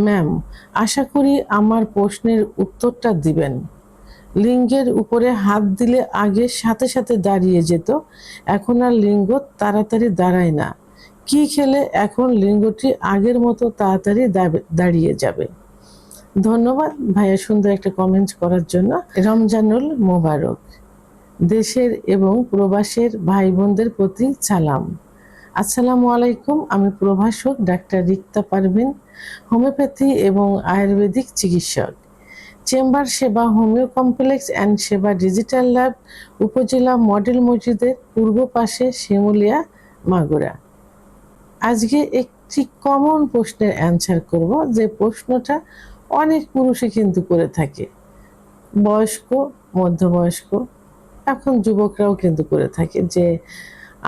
Ma'am, আশা করি আমার প্রশ্নের উত্তরটা দিবেন। লিঙ্গের উপরে হাত দিলে আগে সাথে সাথে দাঁড়িয়ে যেত, এখন আর লিঙ্গ তাড়াতাড়ি দাঁড়ায় না। কি খেলে এখন লিঙ্গটি আগের মতো তাড়াতাড়ি দাঁড়িয়ে যাবে? ধন্যবাদ ভাইয়া সুন্দর একটা কমেন্ট করার জন্য। রমজানুল মোবারক। দেশের এবং প্রবাসের ভাই বোনদের প্রতি সালাম। আসসালামু আলাইকুম। আমি প্রভাষক ডাক্তার রিক্তা পারভিন, হোমিওপ্যাথি এবং আয়ুর্বেদিক চিকিৎসক। চেম্বার সেবা হোমিও কমপ্লেক্স অ্যান্ড সেবা ডিজিটাল ল্যাব, উপজেলা মডেল মসজিদের পূর্ব পাশে, শিমুলিয়া, মাগুরা। আজকে একটি কমন প্রশ্নের অ্যান্সার করব, যে প্রশ্নটা অনেক পুরুষই কিন্তু করে থাকে, বয়স্ক, মধ্যবয়স্ক, এখন যুবকরাও কিন্তু করে থাকে, যে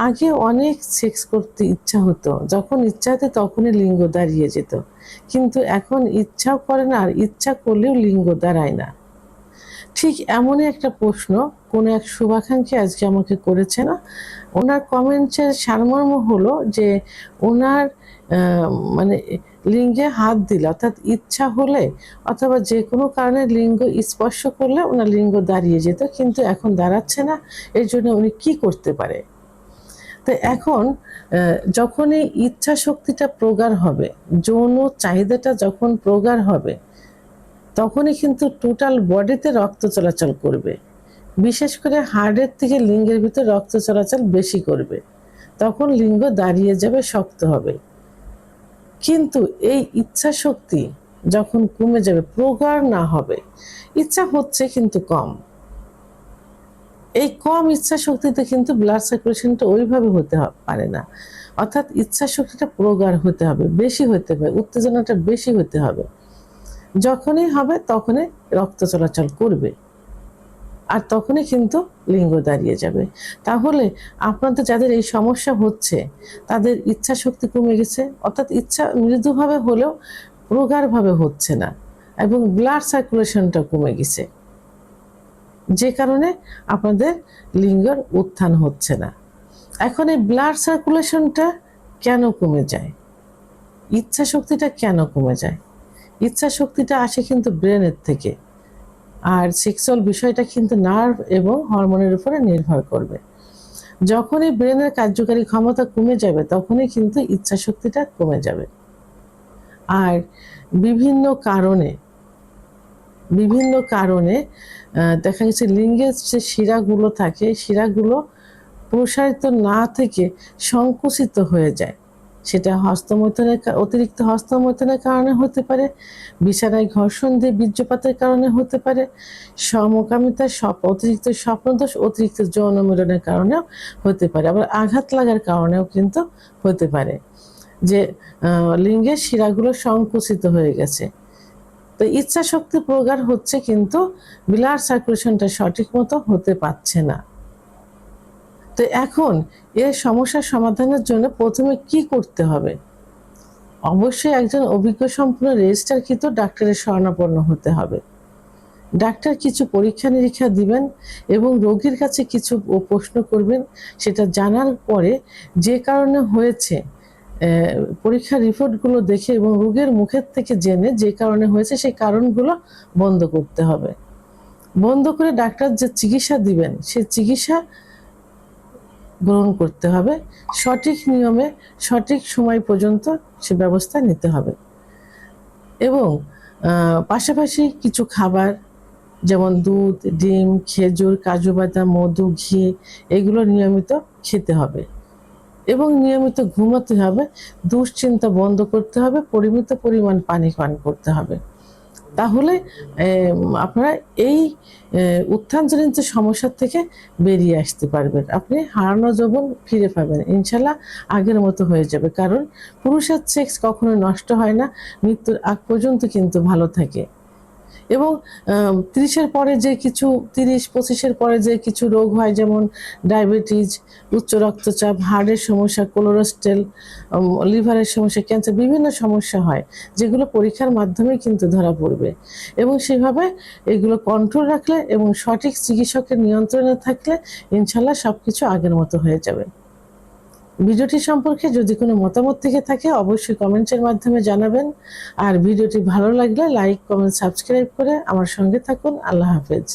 আগে অনেক সেক্স করতে ইচ্ছা হতো, যখন ইচ্ছা হতো তখনই লিঙ্গ দাঁড়িয়ে যেত, কিন্তু এখন ইচ্ছাও করে না, আর ইচ্ছা করলেও লিঙ্গ দাঁড়ায় না। ঠিক এমনই একটা প্রশ্ন কোনো এক শুভাকাঙ্ক্ষী আজকে আমাকে করেছে না। ওনার কমেন্টসের সারমর্ম হলো যে ওনার মানে লিঙ্গে হাত দিলে, অর্থাৎ ইচ্ছা হলে অথবা যে কোনো কারণে লিঙ্গ স্পর্শ করলে ওনার লিঙ্গ দাঁড়িয়ে যেত, কিন্তু এখন দাঁড়াচ্ছে না। এর জন্য উনি কি করতে পারে? তো এখন যখনই ইচ্ছা শক্তিটা প্রগাঢ় হবে, যৌন চাহিদাটা যখন প্রগাঢ় হবে, তখনই কিন্তু টোটাল বডিতে রক্ত চলাচল করবে, বিশেষ করে হার্টের থেকে লিঙ্গের ভিতর রক্ত চলাচল বেশি করবে, তখন লিঙ্গ দাঁড়িয়ে যাবে, শক্ত হবে। কিন্তু এই ইচ্ছা শক্তি যখন কমে যাবে, প্রগাঢ় না হবে, ইচ্ছা হচ্ছে কিন্তু কম, এই কম ইচ্ছা শক্তিতে কিন্তু ব্লাড সার্কুলেশনটা ওইভাবে হতে পারে না। অর্থাৎ ইচ্ছা শক্তিটা প্রগাঢ় হতে হবে, বেশি হতে হবে, উত্তেজনাটা বেশি হতে হবে। যখনই হবে তখনই রক্ত চলাচল করবে, আর তখনই কিন্তু লিঙ্গ দাঁড়িয়ে যাবে। তাহলে আপনাদের যাদের এই সমস্যা হচ্ছে, তাদের ইচ্ছা শক্তি কমে গেছে, অর্থাৎ ইচ্ছা মৃদুভাবে হলেও প্রগাঢ়ভাবে হচ্ছে না, এবং ব্লাড সার্কুলেশনটা কমে গেছে, যে কারণে আপনাদের লিঙ্গের উত্থান হচ্ছে না। এখন এই ব্লাড সার্কুলেশনটা কেন কমে যায়, ইচ্ছা শক্তিটা কেন কমে যায়? ইচ্ছা শক্তিটা আসে কিন্তু ব্রেনের থেকে, আর সেক্সুয়াল বিষয়টা কিন্তু নার্ভ এবং হরমোনের উপরে নির্ভর করবে। যখনই ব্রেনের কার্যকারী ক্ষমতা কমে যাবে, তখনই কিন্তু ইচ্ছা শক্তিটা কমে যাবে। আর বিভিন্ন কারণে দেখা গেছে লিঙ্গের যে শিরাগুলো থাকে, শিরাগুলো প্রসারিত না থেকে সংকুচিত হয়ে যায়। সেটা অতিরিক্ত হস্তমৈথুনের কারণে হতে পারে, বিছানায় ঘর্ষণ দিয়ে বীর্যপাতের কারণে হতে পারে, সমকামিতা, অতিরিক্ত স্বপ্নদোষ, অতিরিক্ত যৌন মিলনের কারণেও হতে পারে, আবার আঘাত লাগার কারণেও কিন্তু হতে পারে, যে লিঙ্গের শিরাগুলো সংকুচিত হয়ে গেছে। তো ইচ্ছা শক্তি প্রগাঢ় হচ্ছে, কিন্তু ব্লাড সার্কুলেশনটা সঠিক মতো হতে পারছে না। তো এখন এর সমস্যার সমাধানের জন্য প্রথমে কি করতে হবে? অবশ্যই একজন অভিজ্ঞ সম্পন্ন রেজিস্টারকৃত ডাক্তারের শরণাপন্ন হতে হবে। ডাক্তার কিছু পরীক্ষা নিরীক্ষা দিবেন এবং রোগীর কাছে কিছু প্রশ্ন করবেন। সেটা জানার পরে যে কারণে হয়েছে, পরীক্ষার রিপোর্টগুলো দেখে এবং রোগীর মুখের থেকে জেনে যে কারণে হয়েছে সেই কারণগুলো বন্ধ করতে হবে। বন্ধ করে ডাক্তার যে চিকিৎসা দিবেন, সেই চিকিৎসা গ্রহণ করতে হবে। সঠিক নিয়মে সঠিক সময় পর্যন্ত সে ব্যবস্থা নিতে হবে। এবং পাশাপাশি কিছু খাবার, যেমন দুধ, ডিম, খেজুর, কাজু বাদাম, মধু, ঘি, এগুলো নিয়মিত খেতে হবে এবং নিয়মিত ঘুমাতে হবে। দুশ্চিন্তা বন্ধ করতে হবে, পরিমিত পরিমাণ পানি পান করতে হবে। তাহলে আপনারা এই উত্থানজনিত সমস্যার থেকে বেরিয়ে আসতে পারবেন। আপনি হারানো যৌবন ফিরে পাবেন, ইনশাল্লাহ আগের মতো হয়ে যাবে। কারণ পুরুষের সেক্স কখনো নষ্ট হয় না, মৃত্যুর আগ পর্যন্ত কিন্তু ভালো থাকে। এবং 30-এর পরে যে কিছু 30-25-এর পরে যে কিছু রোগ হয়, যেমন ডায়াবেটিস, উচ্চ রক্তচাপ, হার্টের সমস্যা, কোলেস্টেরল, লিভারের সমস্যা, ক্যান্সার, বিভিন্ন সমস্যা হয়, যেগুলো পরীক্ষার মাধ্যমে কিন্তু ধরা পড়বে। এবং সেভাবে এগুলো কন্ট্রোল রাখলে এবং সঠিক চিকিৎসকের নিয়ন্ত্রণে থাকলে ইনশাল্লাহ সবকিছু আগের মতো হয়ে যাবে। ভিডিওটি সম্পর্কে যদি কোনো মতামত থেকে থাকে অবশ্যই কমেন্টের মাধ্যমে জানাবেন। আর ভিডিওটি ভালো লাগলে লাইক, কমেন্ট, সাবস্ক্রাইব করে আমার সঙ্গে থাকুন। আল্লাহ হাফেজ।